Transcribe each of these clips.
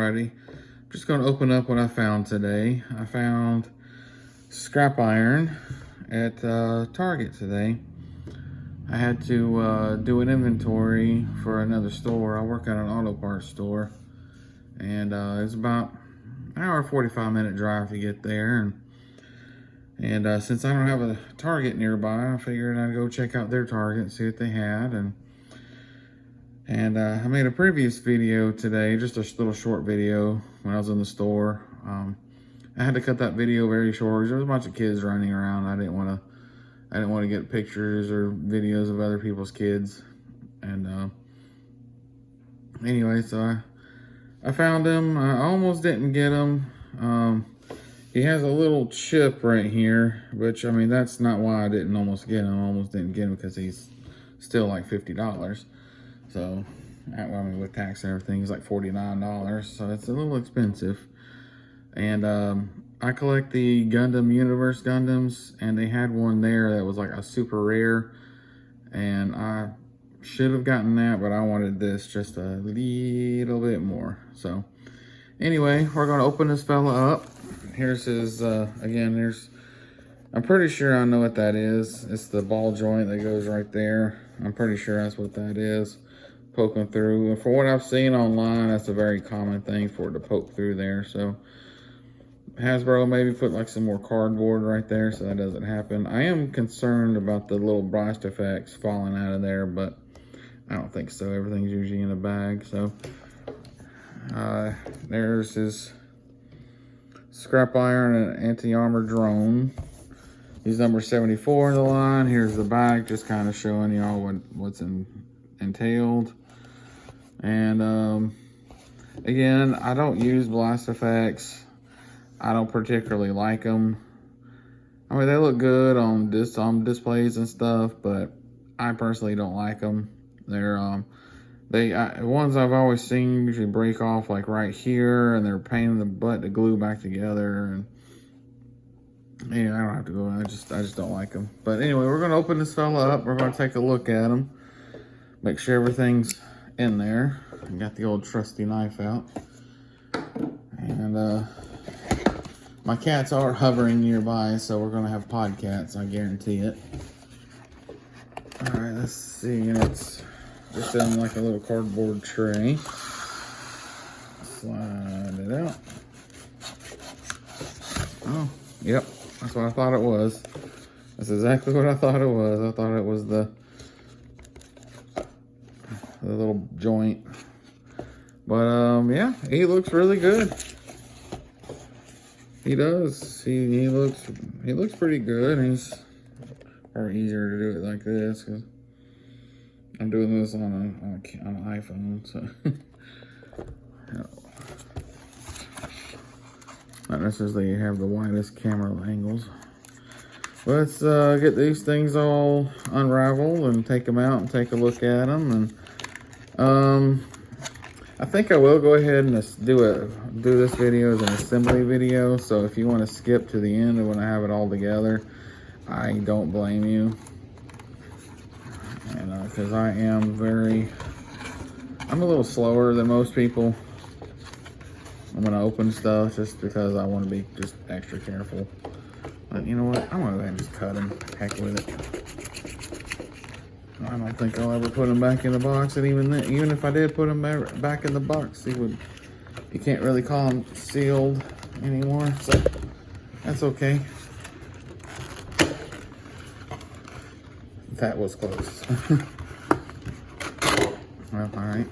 Alrighty, just going to open up what I found today. I found scrap iron at Target today. I had to do an inventory for another store. I work at an auto parts store, and it's about an hour 45-minute drive to get there. And since I don't have a Target nearby, I figured I'd go check out their Target and see what they had. And I made a previous video today, just a little short video when I was in the store. I had to cut that video very short because there was a bunch of kids running around. I didn't want to get pictures or videos of other people's kids. And anyway, so I found him. I almost didn't get him. He has a little chip right here, which, I mean, that's not why I didn't almost get him. I almost didn't get him because he's still like $50. So, I mean, with tax and everything, it's like $49. So it's a little expensive. And I collect the Gundam Universe Gundams, and they had one there that was like a super rare. And I should have gotten that, but I wanted this just a little bit more. So, anyway, we're going to open this fella up. Here's his, again, I'm pretty sure I know what that is. It's the ball joint that goes right there. I'm pretty sure that's what that is, poking through. And for what I've seen online, that's a very common thing for it to poke through there. So Hasbro maybe put like some more cardboard right there so that doesn't happen. I am concerned about the little blast effects falling out of there, but I don't think so. Everything's usually in a bag. So there's his scrap iron and anti-armor drone. He's number 74 in the line. Here's the bag, just kind of showing y'all what's entailed. And again, I don't use blast effects. I don't particularly like them. I mean, they look good on displays and stuff, but I personally don't like them. They're ones I've always seen usually break off like right here, and they're a pain in the butt to glue back together. And yeah, I don't have to go. I just don't like them. But anyway, we're gonna open this fella up. We're gonna take a look at him, make sure everything's in there. I got the old trusty knife out, and my cats are hovering nearby, so we're gonna have podcats. I guarantee it. All right, let's see. And it's just in like a little cardboard tray. Slide it out. Oh, yep, that's what I thought it was. That's exactly what I thought it was. I thought it was the little joint. But yeah, he looks really good. He does. He looks pretty good. He's probably easier to do it like this because I'm doing this on an iPhone, so not necessarily have the widest camera angles. Let's get these things all unraveled and take them out and take a look at them. And I think I will go ahead and do this video as an assembly video. So if you want to skip to the end of when I have it all together, I don't blame you. And because I'm a little slower than most people. I'm gonna open stuff just because I want to be just extra careful. But you know what? I'm gonna go ahead and just cut them. Heck with it. I don't think I'll ever put them back in the box, and even if I did put them back in the box, you can't really call them sealed anymore. So that's okay. That was close. Well, all right.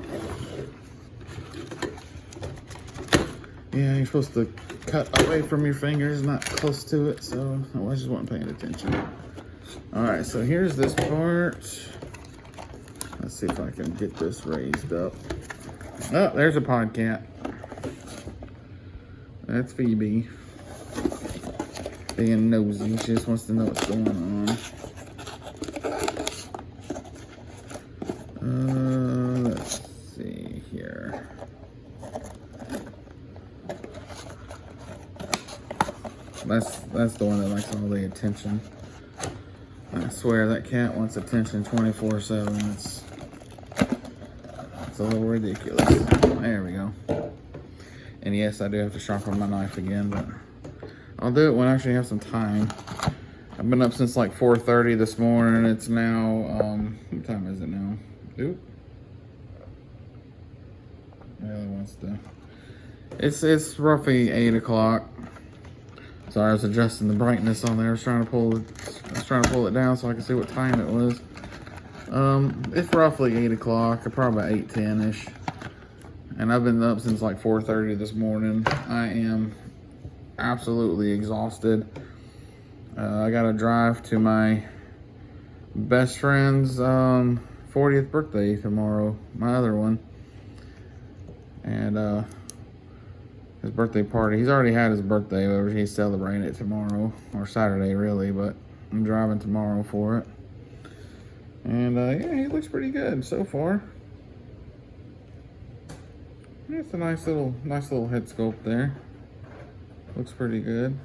Yeah, you're supposed to cut away from your fingers, not close to it, so I just wasn't paying attention. All right, so here's this part. Let's see if I can get this raised up. Oh, there's a podcat. That's Phoebe. Being nosy, she just wants to know what's going on. Let's see here. That's the one that likes all the attention. I swear that cat wants attention 24/7. It's a little ridiculous. There we go. And yes, I do have to sharpen my knife again, but I'll do it when I actually have some time. I've been up since like 4:30 this morning. It's now, what time is it now? Oop. Really wants to. It's roughly 8 o'clock. Sorry, I was adjusting the brightness on there. I was trying to pull it down so I could see what time it was. It's roughly 8 o'clock, probably about 8:10-ish. And I've been up since like 4:30 this morning. I am absolutely exhausted. I gotta drive to my best friend's 40th birthday tomorrow, my other one. And his birthday party. He's already had his birthday, but he's celebrating it tomorrow, or Saturday really, but I'm driving tomorrow for it. And yeah, he looks pretty good so far. It's a nice little head sculpt there. Looks pretty good.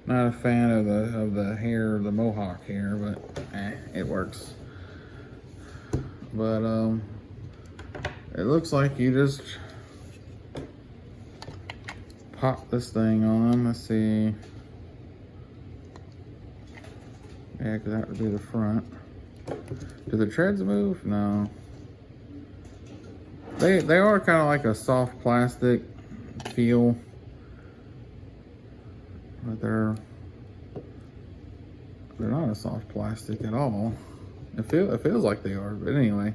Not a fan of the hair, the mohawk hair, but it works. But it looks like you just pop this thing on. Let's see. Yeah, because that would be the front. Do the treads move? No. They are kind of like a soft plastic feel. But they're not a soft plastic at all. It feels like they are, but anyway.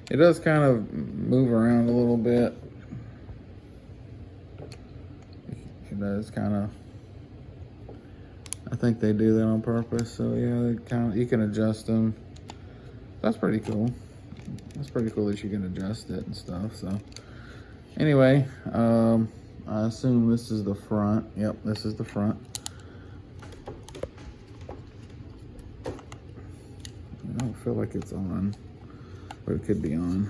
It does kind of move around a little bit. It does kind of. I think they do that on purpose. So yeah, you can adjust them. That's pretty cool. That's pretty cool that you can adjust it and stuff. So anyway, I assume this is the front. Yep, this is the front. I don't feel like it's on, but it could be on.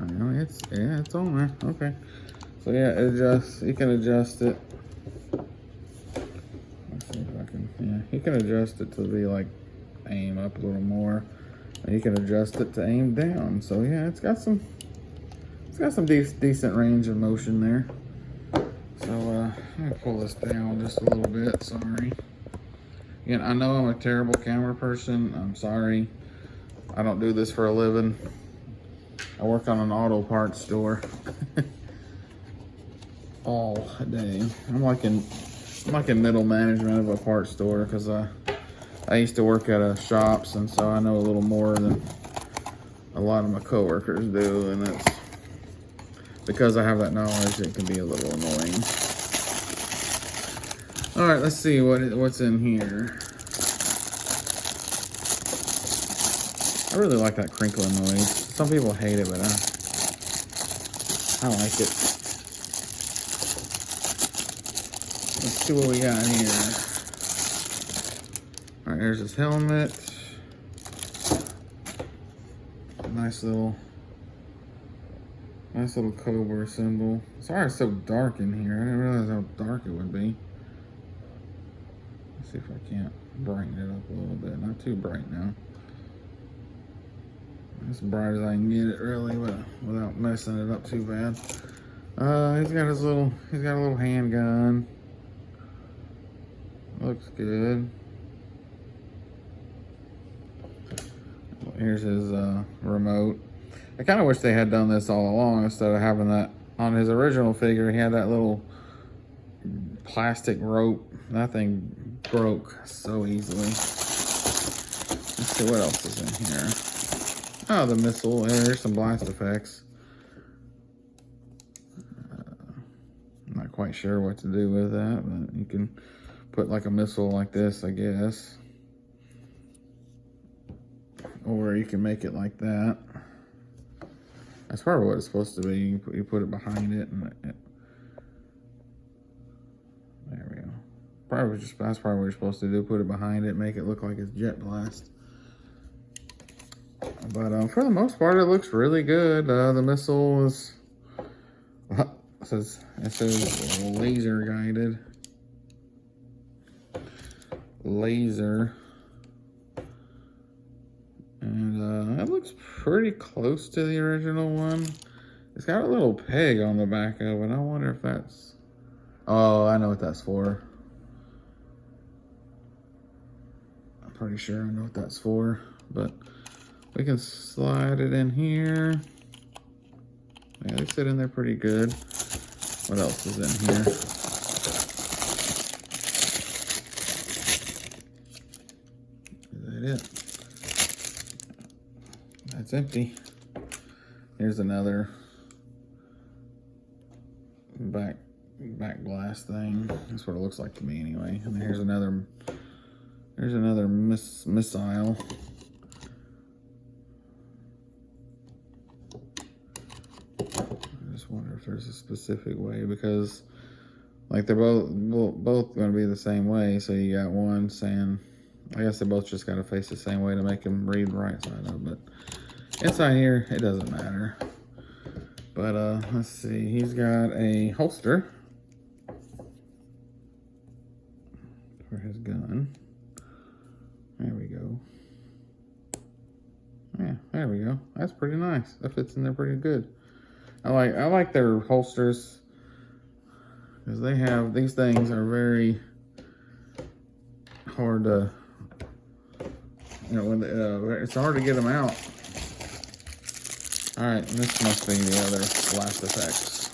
I know it's on there. Okay. So yeah, it adjusts. You can adjust it. Let's see if I can. Yeah, you can adjust it to be like aim up a little more. And you can adjust it to aim down. So yeah, it's got some decent range of motion there. So I'm gonna pull this down just a little bit. Sorry. Again, I know I'm a terrible camera person. I'm sorry. I don't do this for a living. I work on an auto parts store all day. I'm like in middle management of a parts store because I used to work at a shops, and so I know a little more than a lot of my coworkers do, and it's because I have that knowledge. It can be a little annoying. All right, let's see what's in here. I really like that crinkling noise. Some people hate it, but I like it. Let's see what we got here. All right, here's his helmet. Nice little Cobra symbol. Sorry it's so dark in here. I didn't realize how dark it would be. Let's see if I can't brighten it up a little bit. Not too bright now. As bright as I can get it, really, but without messing it up too bad. He's got a little handgun. Looks good. Here's his remote. I kind of wish they had done this all along instead of having that on his original figure. He had that little plastic rope. That thing broke so easily. Let's see what else is in here. Oh, the missile. There's some blast effects. I'm not quite sure what to do with that, but you can put like a missile like this, I guess. Or you can make it like that. That's probably what it's supposed to be. You put it behind it, and there we go. That's probably what you're supposed to do. Put it behind it, make it look like it's jet blast. But for the most part, it looks really good. The missile is it says laser guided. Laser. And it looks pretty close to the original one. It's got a little peg on the back of it. I wonder if that's... Oh, I know what that's for. I'm pretty sure I know what that's for. But we can slide it in here. Yeah, they sit in there pretty good. What else is in here? Is that it? That's empty. Here's another back glass thing. That's what it looks like to me anyway. And here's another missile. I just wonder if there's a specific way, because like they're both going to be the same way. So you got one saying, I guess they both just got to face the same way to make them read the right side up. But inside here, it doesn't matter. But let's see, he's got a holster for his gun. There we go. Yeah, there we go. That's pretty nice. That fits in there pretty good. I like their holsters, because they have, these things are very hard to, you know, when it's hard to get them out. All right, and this must be the other Blast Effects.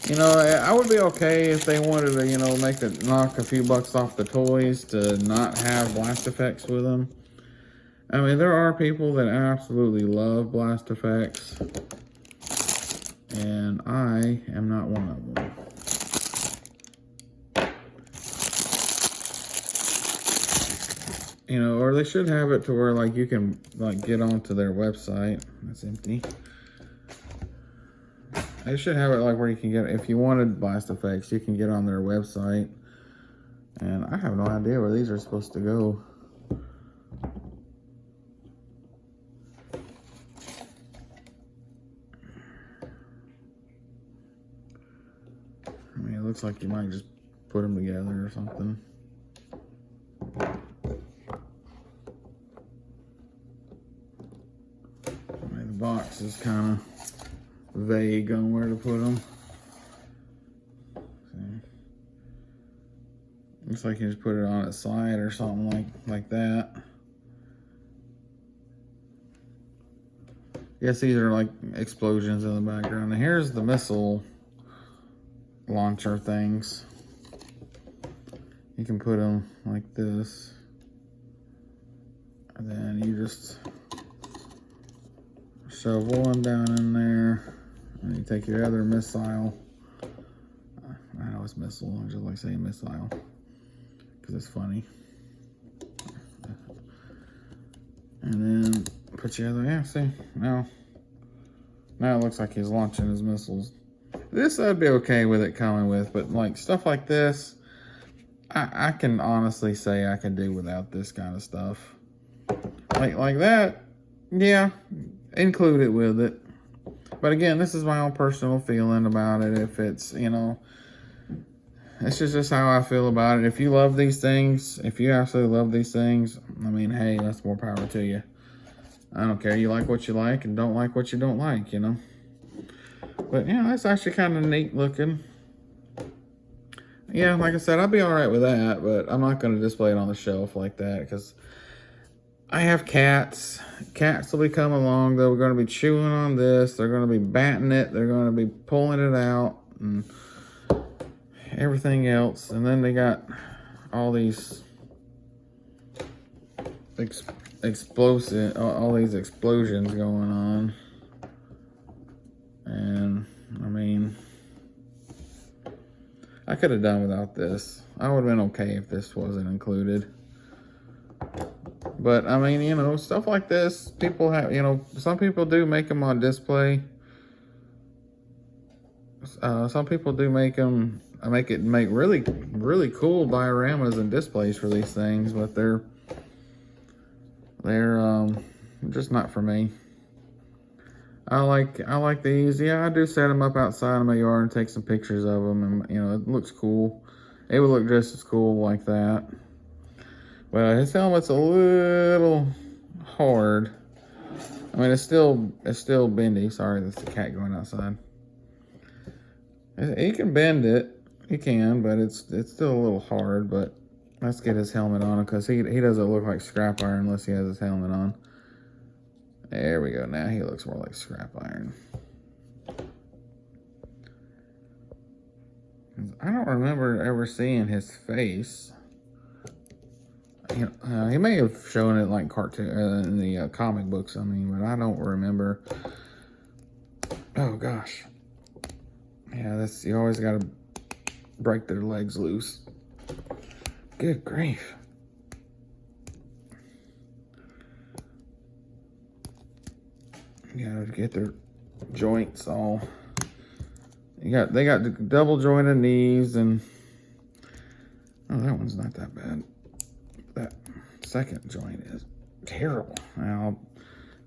You know, I would be okay if they wanted to, you know, knock a few bucks off the toys to not have Blast Effects with them. I mean, there are people that absolutely love Blast Effects, and I am not one of them. You know, or they should have it to where, like, you can, like, get onto their website. That's empty. They should have it, like, where you can get, if you wanted Blast Effects, you can get on their website. And I have no idea where these are supposed to go. I mean, it looks like you might just put them together or something. Box is kind of vague on where to put them. See? Looks like you just put it on its side or something like that. Yes, these are like explosions in the background. And here's the missile launcher things. You can put them like this, and then you just shove one down in there, and you take your other missile. I know it's missile, I just like saying missile because it's funny. And then put your other, yeah, see, now it looks like he's launching his missiles. This I'd be okay with it coming with, but like stuff like this, I can honestly say I can do without this kind of stuff. Like that, yeah. Include it with it. But again, this is my own personal feeling about it. If it's, you know, it's just how I feel about it. If you love these things, if you absolutely love these things, I mean, hey, that's more power to you. I don't care. You like what you like and don't like what you don't like, you know. But yeah, that's actually kind of neat looking. Yeah, like I said, I'd be all right with that, but I'm not going to display it on the shelf like that because I have cats. Cats will be coming along. They're going to be chewing on this. They're going to be batting it. They're going to be pulling it out and everything else. And then they got all these all these explosions going on. And I mean, I could have done without this. I would have been okay if this wasn't included. But, I mean, you know, stuff like this, people have, you know, some people do make them on display. Some people do make them, make really, really cool dioramas and displays for these things, but they're just not for me. I like these. Yeah, I do set them up outside of my yard and take some pictures of them, and, you know, it looks cool. It would look just as cool like that. But his helmet's a little hard. I mean, it's still bendy. Sorry, that's the cat going outside. He can bend it. He can, but it's still a little hard. But let's get his helmet on because he doesn't look like scrap iron unless he has his helmet on. There we go. Now he looks more like scrap iron. I don't remember ever seeing his face. You know, he may have shown it like cartoon in the comic books. I mean, but I don't remember. Oh gosh. Yeah, you always got to break their legs loose. Good grief. You gotta get their joints all. They got the double jointed knees and oh, that one's not that bad. That second joint is terrible. I'll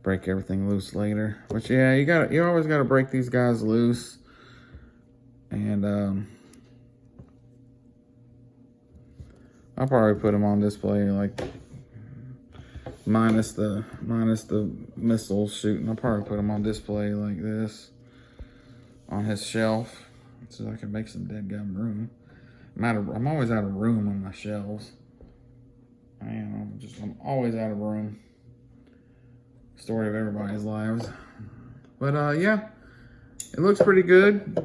break everything loose later. But yeah, you always gotta break these guys loose. And I'll probably put them on display like minus the missiles shooting. I'll probably put them on display like this on his shelf so I can make some dead gum room. I'm always out of room on my shelves. I'm always out of room. Story of everybody's lives. But yeah, it looks pretty good.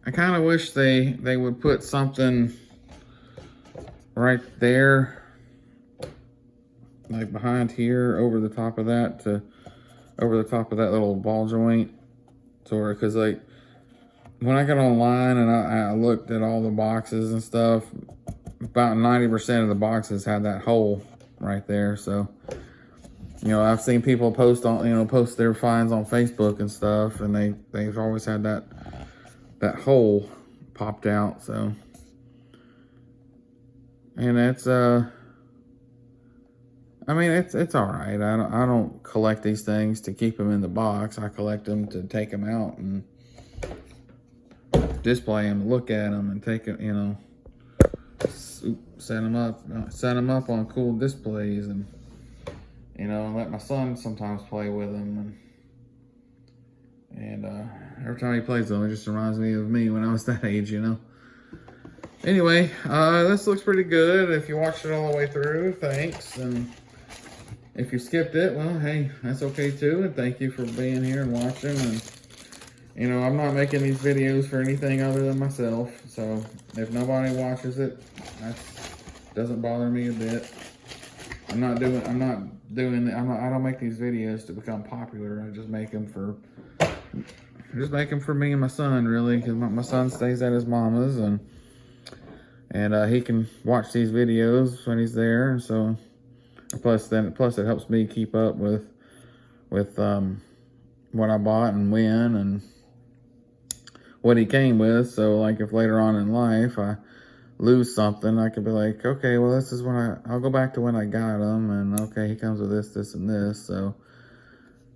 I kind of wish they would put something right there, like behind here, over the top of that little ball joint, because like when I got online and I looked at all the boxes and stuff, about 90% of the boxes had that hole right there. So, you know, I've seen people post their finds on Facebook and stuff, and they've always had that hole popped out. So, and it's I mean, it's all right. I don't collect these things to keep them in the box. I collect them to take them out and display them, look at them, and take it, you know, set them up on cool displays, and you know, let my son sometimes play with them, and every time he plays them, it just reminds me of me when I was that age, you know. Anyway, this looks pretty good. If you watched it all the way through, thanks, and if you skipped it, well, hey, that's okay too, and thank you for being here and watching. And you know, I'm not making these videos for anything other than myself, so if nobody watches it, that doesn't bother me a bit. I don't make these videos to become popular. I just make them for me and my son, really, because my son stays at his mama's, and he can watch these videos when he's there, and so plus it helps me keep up with what I bought and when and what he came with. So like if later on in life I lose something, I could be like, okay, well, this is when I'll go back to when I got him, and okay, he comes with this and this. So,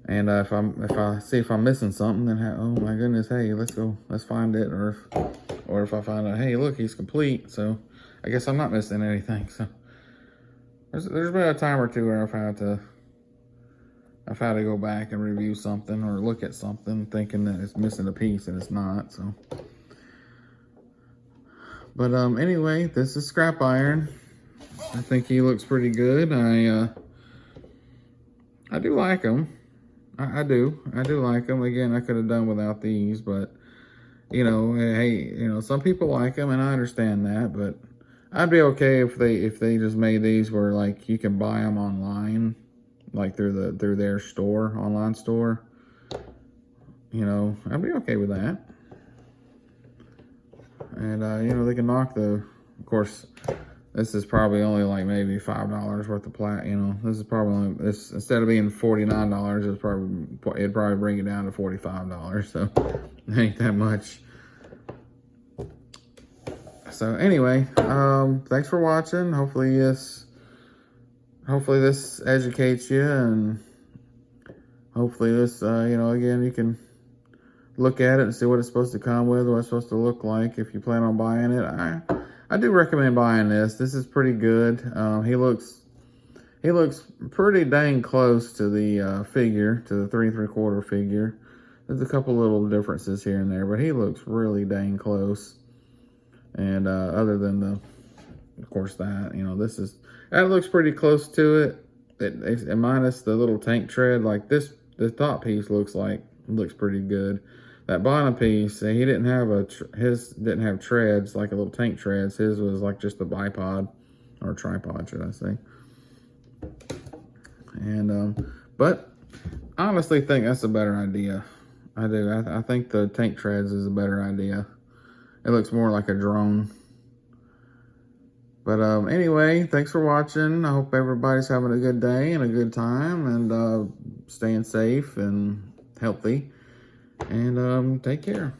and if I see if I'm missing something, then oh my goodness, hey, let's find it. Or if I find out, hey, look, he's complete. So I guess I'm not missing anything. So there's been a time or two where I've had to go back and review something or look at something thinking that it's missing a piece, and it's not. So, but anyway, this is Scrap Iron. I think he looks pretty good. I do like him. I do like him. Again, I could have done without these, but you know, hey, you know, some people like him, and I understand that. But I'd be okay if they just made these where like you can buy them online, like through their online store. You know, I'd be okay with that. And you know, they can knock of course, this is probably only like maybe $5 worth of you know, this is probably instead of being $49, it'd probably bring it down to $45. So it ain't that much. So anyway, thanks for watching. Hopefully this educates you, and hopefully this, you know, again, you can look at it and see what it's supposed to come with, what it's supposed to look like if you plan on buying it. I do recommend buying this. This is pretty good. He looks pretty dang close to the figure, to the 3 3/4 figure. There's a couple little differences here and there, but he looks really dang close. And other than of course, that, you know, that looks pretty close to it. And minus the little tank tread, like the top piece looks pretty good. That bottom piece, he didn't have his didn't have treads, like a little tank treads. His was like just a bipod, or tripod, should I say. And but I honestly think that's a better idea. I do. I think the tank treads is a better idea. It looks more like a drone. But anyway, thanks for watching. I hope everybody's having a good day and a good time, and staying safe and healthy. And take care.